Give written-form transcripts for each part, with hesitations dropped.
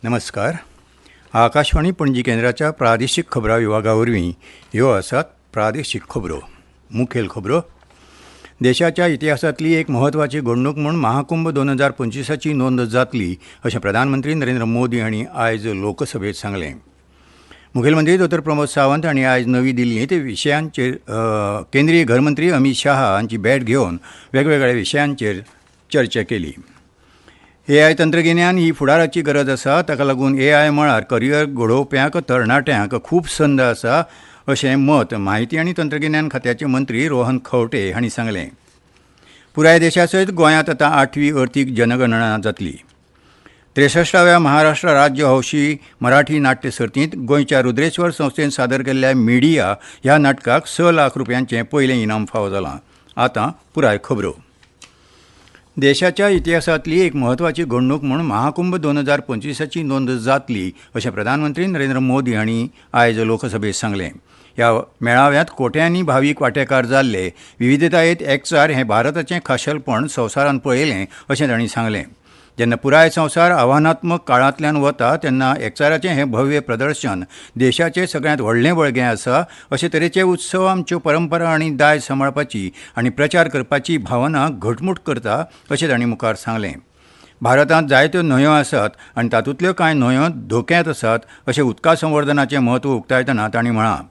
नमस्कार. आकाशवाणी पणजी केंद्राच्या प्रादेशीक खबरां विभागा वरवीं ह्यो आसात प्रादेशीक खबरो. मुखेल खबरो. देशाच्या इतिहासांतली एक म्हत्वाची घडणूक म्हूण महाकुंभ 2025ची नोंद जातली अशें प्रधानमंत्री नरेंद्र मोदी हांणी आयज लोकसभेत सांगलें. मुखेलमंत्री डॉ. प्रमोद सावंत हांणी आयज नवी दिल्लींत विशयांचेर केंद्रीय घरमंत्री अमित शाह हांची भेट घेवन वेगवेगळ्या विशयांचेर चर्चा केली. AI तंत्रगिन्यान ही फुडाराची गरज आसा, ताका लागून AI मळार करियर घडोवप्यांक तरणाट्यांक खूब संद आसा अशें मत म्हायती आनी तंत्रगिन्यान खात्याचे मंत्री रोहन खंवटे हांणी सांगलें. पुराय देशा सयत गोंयांत आतां 8वी अर्थीक जनगणना जातली. 63व्या महाराष्ट्र राज्य हौशी मराठी नाट्य सर्तींत गोंयच्या रुद्रेश्वर संस्थेन सादर केल्ल्या मिडिया ह्या नाटकाक 6 लाख रुपयांचें पयलें इनाम फावो जालां. आतां पुराय खबरो. देशाच्या इतिहासांतली एक म्हत्वाची घडणूक म्हूण महाकुंभ 2025ची नोंद जातली अशें प्रधानमंत्री नरेंद्र मोदी हांणी आयज लोकसभेत सांगलें. ह्या मेळाव्यांत कोट्यांनी भावीक वांटेकार जाल्ले. विविधतायेंत एकचार हें भारताचें खाशेलपण संवसारान पळयलें अशें तांणी सांगलें. जेन्ना पुराय संवसार आव्हानात्मक काळांतल्यान वता तेन्ना एकचाराचें हें भव्य प्रदर्शन देशाचें सगळ्यांत व्हडलें बळगें आसा. अशे तरेचे उत्सव आमच्यो परंपरा आनी दायज सांबाळपाची आनी प्रचार करपाची भावना घटमूट करता अशें तांणी मुखार सांगलें. भारतांत जायत्यो न्हंयो आसात आनी तातूंतल्यो कांय न्हंयो धोक्यांत आसात अशें उदका संवर्धनाचें म्हत्व उक्तायतना तांणी म्हळां.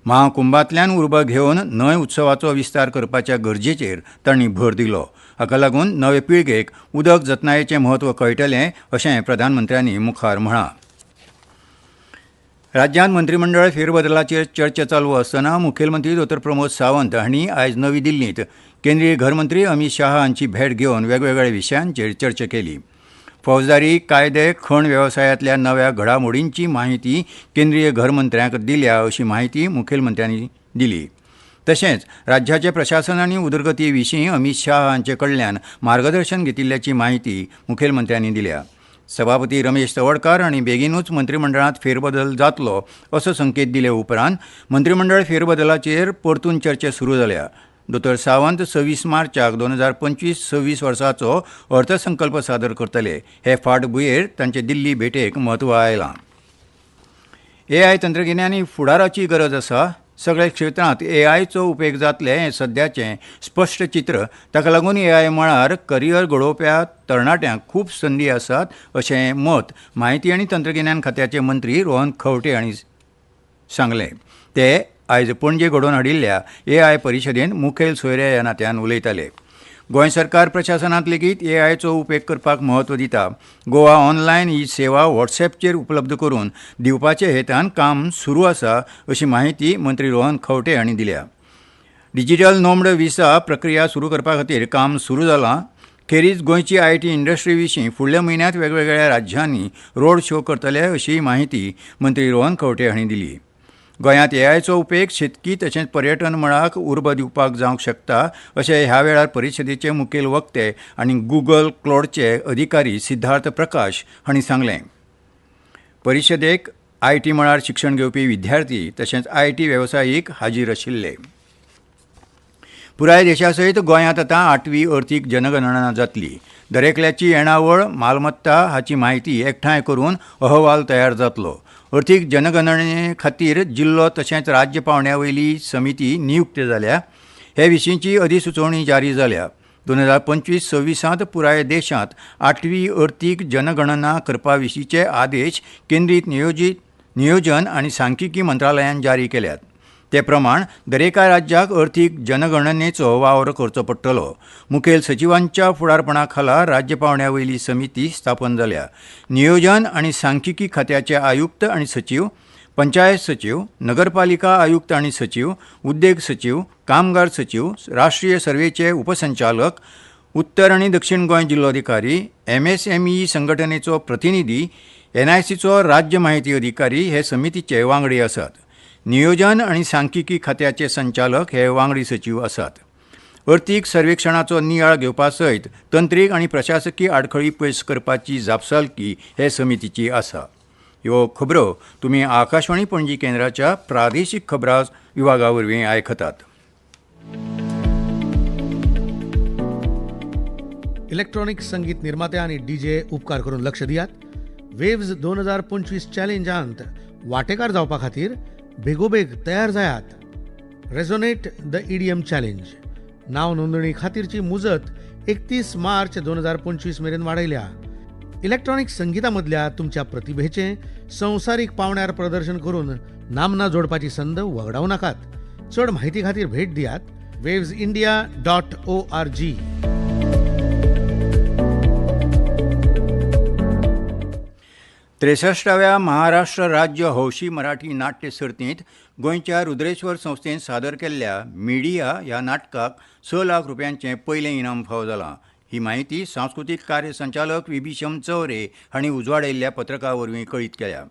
महाकुंभांतल्यान उर्बा घेवन न्हंय उत्सवाचो विस्तार करपाच्या गरजेचेर तांणी भर दिलो. हाका लागून नवे पिळगेक उदक जतनायेचें म्हत्व कळटलें अशें प्रधानमंत्र्यांनी मुखार म्हळां. राज्यांत मंत्रिमंडळ फेरबदलाचेर चर्चा चालू आसतना मुखेलमंत्री डॉ. प्रमोद सावंत हांणी आयज नवी दिल्लींत केंद्रीय घरमंत्री अमित शाह हांची भेट घेवन वेगवेगळ्या विशयांचेर चर्चा केली. फौजदारी कायदे खण वेवसायांतल्या नव्या घडामोडींची माहिती केंद्रीय घरमंत्र्यांक दिल्या अशी माहिती मुखेलमंत्र्यांनी दिली. तशेंच राज्याचे प्रशासन आनी उदरगती विशीं अमित शाह हांचे कडल्यान मार्गदर्शन घेतिल्ल्याची माहिती मुखेलमंत्र्यांनी दिल्या. सभापती रमेश तवडकार हांणी बेगीनूच मंत्रिमंडळांत फेरबदल जातलो असो संकेत दिले उपरांत मंत्रिमंडळ फेरबदलाचेर परतून चर्चा सुरू जाल्या. डॉ. सावंत 26 मार्चाक 2025-26 वर्साचो अर्थसंकल्प सादर करतले. हे फाटभुंयेर तांचे दिल्ली भेटेक म्हत्व आयलां. AI तंत्रगिन्यान ही फुडाराची गरज आसा. सगळ्या क्षेत्रांत AIचो उपेग जातले हें सद्याचें स्पश्ट चित्र. ताका लागून AI मळार करियर घडोवप्या तरणाट्यांक खूब संदी आसात अशें मत म्हायती आनी तंत्रगिन्यान खात्याचे मंत्री रोहन खंवटे हांणी सांगलें. ते आयज पणजे घडोवन हाडिल्ल्या AI परिशदेंत मुखेल सोयऱ्या ह्या नात्यान उलयताले. गोंय सरकार प्रशासनांत लेगीत AIचो उपेग करपाक म्हत्व दिता. गोवा ऑनलायन ही सेवा WhatsAppचेर उपलब्ध करून दिवपाचे हेतान काम सुरू आसा अशी माहिती मंत्री रोहन खंवटे हांणी दिल्या. डिजिटल नोंद विसा प्रक्रिया सुरू करपा खातीर काम सुरू जालां. खेरीज गोंयची IT इंडस्ट्री विशीं फुडल्या म्हयन्यांत वेगवेगळ्या राज्यांनी रोड शो करतले अशी माहिती मंत्री रोहन खंवटे हांणी दिली. गोंयांत AIचो उपेग शेतकी तशेंच पर्यटन मळाक उर्बा दिवपाक जावंक शकता अशें ह्या वेळार परिशदेचे मुखेल वक्ते आनी गुगल क्लाउडचे अधिकारी सिद्धार्थ प्रकाश हांणी सांगलें. परिशदेक IT मळार शिक्षण घेवपी विद्यार्थी तशेंच IT वेवसायीक हाजीर आशिल्ले. पुराय देशा सयत गोंयांत आतां 8वी अर्थीक जनगणना जातली. दरेकल्याची येणावळ मालमत्ता हाची माहिती एकठांय करून अहवाल तयार जातलो. अर्थीक जनगणने खातीर जिल्लो तशेंच राज्य पावंड्या वयली समिती नियुक्त जाल्या. हे विशींची अधिसुचोवणी जारी जाल्या. 2025-26 पुराय देशांत 8वी अर्थीक जनगणना करपा विशींचे आदेश केंद्रीय नियोजन आनी सांख्यिकी मंत्रालयान जारी केल्यात. ते प्रमाण दरेका राज्याक अर्थीक जनगणनेचो वावर करचो पडटलो. मुखेल सचिवांच्या फुडारपणा खाला राज्य पावंड्या वयली समिती स्थापन जाल्या. नियोजन आनी सांख्यिकी खात्याचे आयुक्त आनी सचिव, पंचायत सचिव, नगरपालिका आयुक्त आनी सचिव, उद्देग सचिव, कामगार सचिव, राष्ट्रीय सर्वेचे उपसंचालक, उत्तर आनी दक्षिण गोंय जिल्लोधिकारी, MSME संघटनेचो प्रतिनिधी, NICचो राज्य माहिती अधिकारी हे समितीचे वांगडी आसात. नियोजन आनी सांख्यिकी खात्याचे संचालक हे वांगडी सचिव आसात. अर्थीक सर्वेक्षणाचो नियाळ घेवपा सयत तंत्रीक आनी प्रशासकीय आडखळी पयस करपाची जापसालकी हे समितीची आसा. ह्यो खबरो तुमी आकाशवाणी पणजी केंद्राच्या प्रादेशीक खबरां विभागा वरवीं आयकतात. इलेक्ट्रॉनिक संगीत निर्माते आणि DJ उपकार करून लक्ष दियात. वेव्ज 2025 चॅलेंजांत वांटेकार जावपा खातीर बेगोबेग तयार जायात. रेझोनेट द EDM चॅलेंज नांव नोंदणी खातीरची मुजत 31 मार्च 2025 मेरेन वाडयल्या. इलेक्ट्रॉनिक संगीता मदल्या तुमच्या प्रतिभेचें संवसारीक पावंड्यार प्रदर्शन करून नामना जोडपाची संद वगडाव नाकात. चड म्हायती खातीर भेट दियात wavesindia.org. 63व्या महाराष्ट्र राज्य हौशी मराठी नाट्य सर्तींत गोंयच्या रुद्रेश्वर संस्थेन सादर केल्ल्या मिडिया ह्या नाटकाक 6 लाख रुपयांचें पयलें इनाम फावो जालां. ही माहिती सांस्कृतीक कार्य संचालक विभीषण चौरे हांणी उजवाडायिल्ल्या पत्रका वरवीं कळीत केल्या.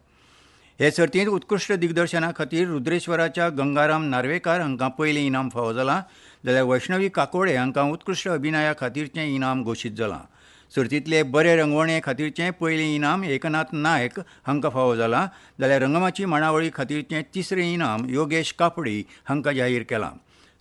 हे सर्तींत उत्कृश्ट दिग्दर्शना खातीर रुद्रेश्वराच्या गंगाराम नार्वेकार हांकां पयलें इनाम फावो जालां, जाल्यार वैष्णवी काकोडे हांकां उत्कृश्ट अभिनया खातीरचें इनाम घोशीत जालां. सर्तींतले बरे रंगवणे खातीरचें पयलें इनाम एकनाथ नायक हांकां फावो जालां, जाल्यार रंगमाची मांडावळी खातीरचें तिसरें इनाम योगेश कापडी हांकां जाहीर केलां.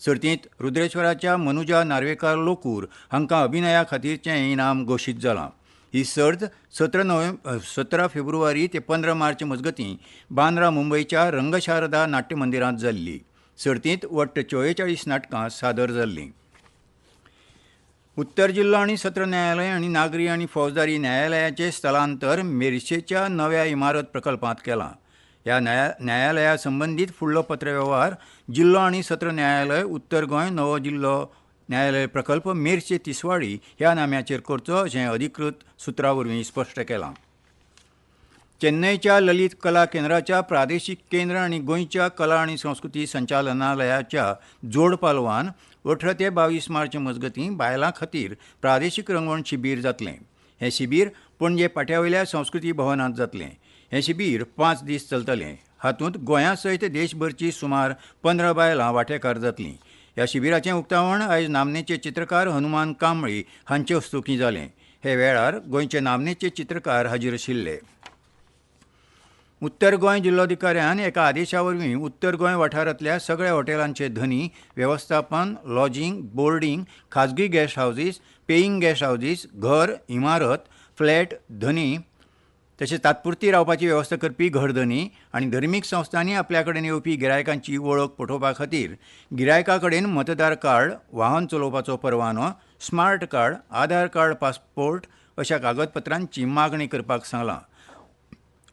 सर्तींत रुद्रेश्वराच्या मनुजा नार्वेकार लोकूर हांकां अभिनया खातीरचें इनाम घोशीत जालां. ही सर्त 17 फेब्रुवारी ते 15 मार्च मजगतीं बांद्रा मुंबयच्या रंगशारदा नाट्य मंदिरांत जाल्ली. सर्तींत वट्ट 44 नाटकां सादर जाल्लीं. उत्तर जिल्लो आनी सत्र न्यायालय आनी नागरी आनी फौजदारी न्यायालयाचें स्थलांतर मेर्शेच्या नव्या इमारत प्रकल्पांत केलां. ह्या न्यायालया संबंदीत फुडलो पत्रव्यवहार जिल्लो आनी सत्र न्यायालय उत्तर गोंय नवो जिल्लो न्यायालय प्रकल्प मेर्शे तिसवाडी ह्या नाम्याचेर करचो अशें अधिकृत सुत्रा वरवीं स्पश्ट केलां. चेन्नयच्या ललीत कला केंद्राच्या प्रादेशीक केंद्र आनी गोंयच्या कला आनी संस्कृती संचालनालयाच्या जोड पालवान 18 ते 22 मार्च मजगतीं बायलां खातीर प्रादेशीक रंगवण शिबीर जातलें. हें शिबीर पणजे पाट्यावयल्या संस्कृती भवनांत जातलें. हें शिबीर 5 दीस चलतलें. हातूंत गोंया सयत देशभरची सुमार 15 बायलां वांटेकार जातलीं. ह्या शिबिराचें उक्तावण आयज नामनेचे चित्रकार हनुमान कांबळी हांचे हस्तुकीं जालें. हे वेळार गोंयचे नामनेचे चित्रकार हाजीर आशिल्ले. उत्तर गोंय जिल्लोधिकाऱ्यान एका आदेशा वरवीं उत्तर गोंय वाठारांतल्या सगळ्या हॉटेलांचे धनी, वेवस्थापन, लॉजिंग, बोर्डिंग, खाजगी guest houses, paying guest houses, घर, इमारत, फ्लॅट, धनी तशेंच तात्पुरती रावपाची वेवस्था करपी घरधनी आनी धर्मीक संस्थांनी आपल्या कडेन येवपी गिरायकांची वळख पटोवपा खातीर गिरायका कडेन मतदार कार्ड, वाहन चलोवपाचो परवानो, स्मार्ट कार्ड, आधार कार्ड, पासपोर्ट अशा कागदपत्रांची मागणी करपाक सांगलां.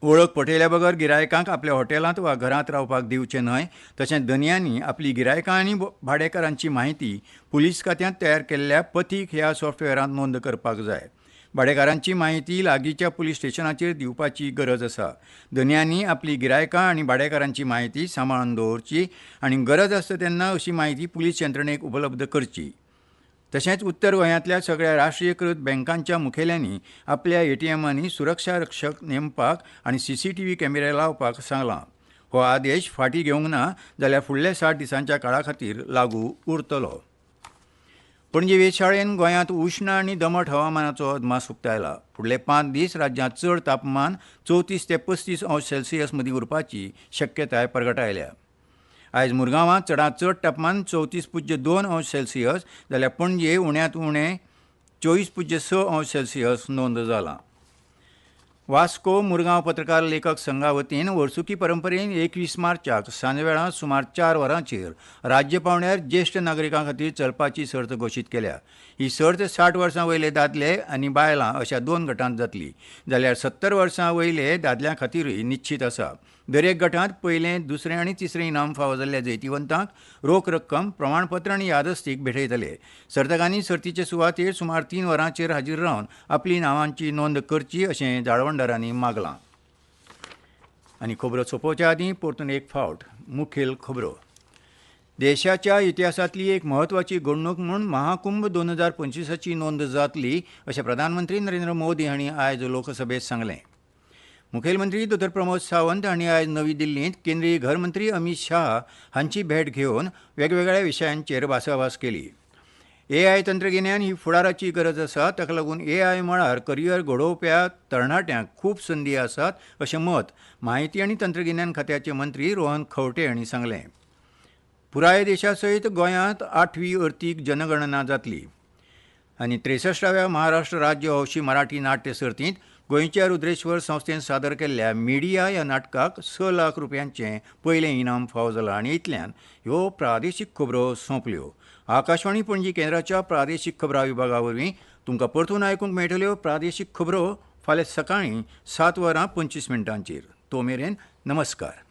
वळख पटयल्या बगर गिरायकांक आपल्या हॉटेलांत वा घरांत रावपाक दिवचें न्हय. तशेंच धनयांनी आपली गिरायकां आनी भाडेकारांची माहिती पुलीस खात्यांत तयार केल्ल्या पथीक ह्या सॉफ्टवेअरांत नोंद करपाक जाय. भाडेकारांची माहिती लागींच्या पुलीस स्टेशनाचेर दिवपाची गरज आसा. धनयांनी आपली गिरायकां आनी भाडेकारांची माहिती सांबाळून दवरची आनी गरज आसता तेन्ना अशी माहिती पुलीस यंत्रणेक उपलब्ध करची. तशेंच उत्तर गोंयांतल्या सगळ्या राष्ट्रीयकृत बँकांच्या मुखेल्यांनी आपल्या ATMांनी सुरक्षा रक्षक नेमपाक आनी CCTV कॅमेरे लावपाक सांगलां. हो आदेश फाटीं घेवंक ना जाल्यार फुडल्या 60 दिसांच्या काळा खातीर लागू उरतलो. पणजी वेधशाळेन गोंयांत उश्ण आनी दमट हवामानाचो अदमास उक्तायला. फुडले 5 दीस राज्यांत चड तापमान 34 ते 35 अंश सेल्सियस मदीं उरपाची शक्यताय परगटायल्या. आयज मुरगांवां चडांत चड तापमान 34.2 अंश सेल्सियस जाल्यार पणजे उण्यांत उणें 24.6 अंश सेल्सियस नोंद जालां. वास्को मुरगांव पत्रकार लेखक संघा वतीन वर्सुकी परंपरेन 21 मार्चाक सांजवेळा सुमार 4 वरांचेर राज्य पावंड्यार ज्येश्ठ नागरिकां खातीर चलपाची सर्त घोशीत केल्या. ही सर्त 60 वर्सां वयले दादले आनी बायलां अशा 2 गटांत जातली, जाल्यार 70 वर्सां वयले दादल्यां खातीरूय निश्चित आसा. दरेक गटांत पयलें, दुसरें आनी तिसरें इनाम फावो जाल्ल्या जैतिवंतांक रोख रक्कम, प्रमाणपत्र आनी यादस्तीक भेटयतले. सर्तकांनी सर्तीचे सुवातेर सुमार 3 वरांचेर हाजीर रावन आपली नांवांची नोंद करची अशें जाळवणदारांनी मागलां. आनी खबरो सोंपोवच्या आदीं परतून एक फावट मुखेल खबरो. देशाच्या इतिहासांतली एक म्हत्वाची घडणूक म्हूण महाकुंभ 2025ची नोंद जातली अशें प्रधानमंत्री नरेंद्र मोदी हांणी आयज लोकसभेत सांगलें. मुखेलमंत्री दोतोर प्रमोद सावंत हांणी आयज नवी दिल्लींत केंद्रीय घर मंत्री अमित शाह हांची भेट घेवन वेगवेगळ्या विशयांचेर भासाभास केली. AI तंत्रगिन्यान ही फुडाराची गरज आसा, ताका लागून AI मळार करियर घडोवप्या तरणाट्यांक खूब संदी आसात अशें मत माहिती आनी तंत्रगिन्यान खात्याचे मंत्री रोहन खंवटे हांणी सांगलें. पुराय देशा सयत गोंयांत 8वी अर्थीक जनगणना जातली. आनी 63व्या महाराष्ट्र राज्य हौशी मराठी नाट्य सर्तींत गोंयच्या रुद्रेश्वर संस्थेन सादर केल्ल्या मिडिया ह्या नाटकाक 6 लाख रुपयांचें पयलें इनाम फावो जालां आनी इतल्यान ह्यो प्रादेशीक खबरो सोंपल्यो. आकाशवाणी पणजी केंद्राच्या प्रादेशीक खबरां विभागा वरवीं तुमकां परतून आयकूंक मेळटल्यो प्रादेशीक खबरो फाल्यां सकाळीं 7:25 तो मेरेन नमस्कार.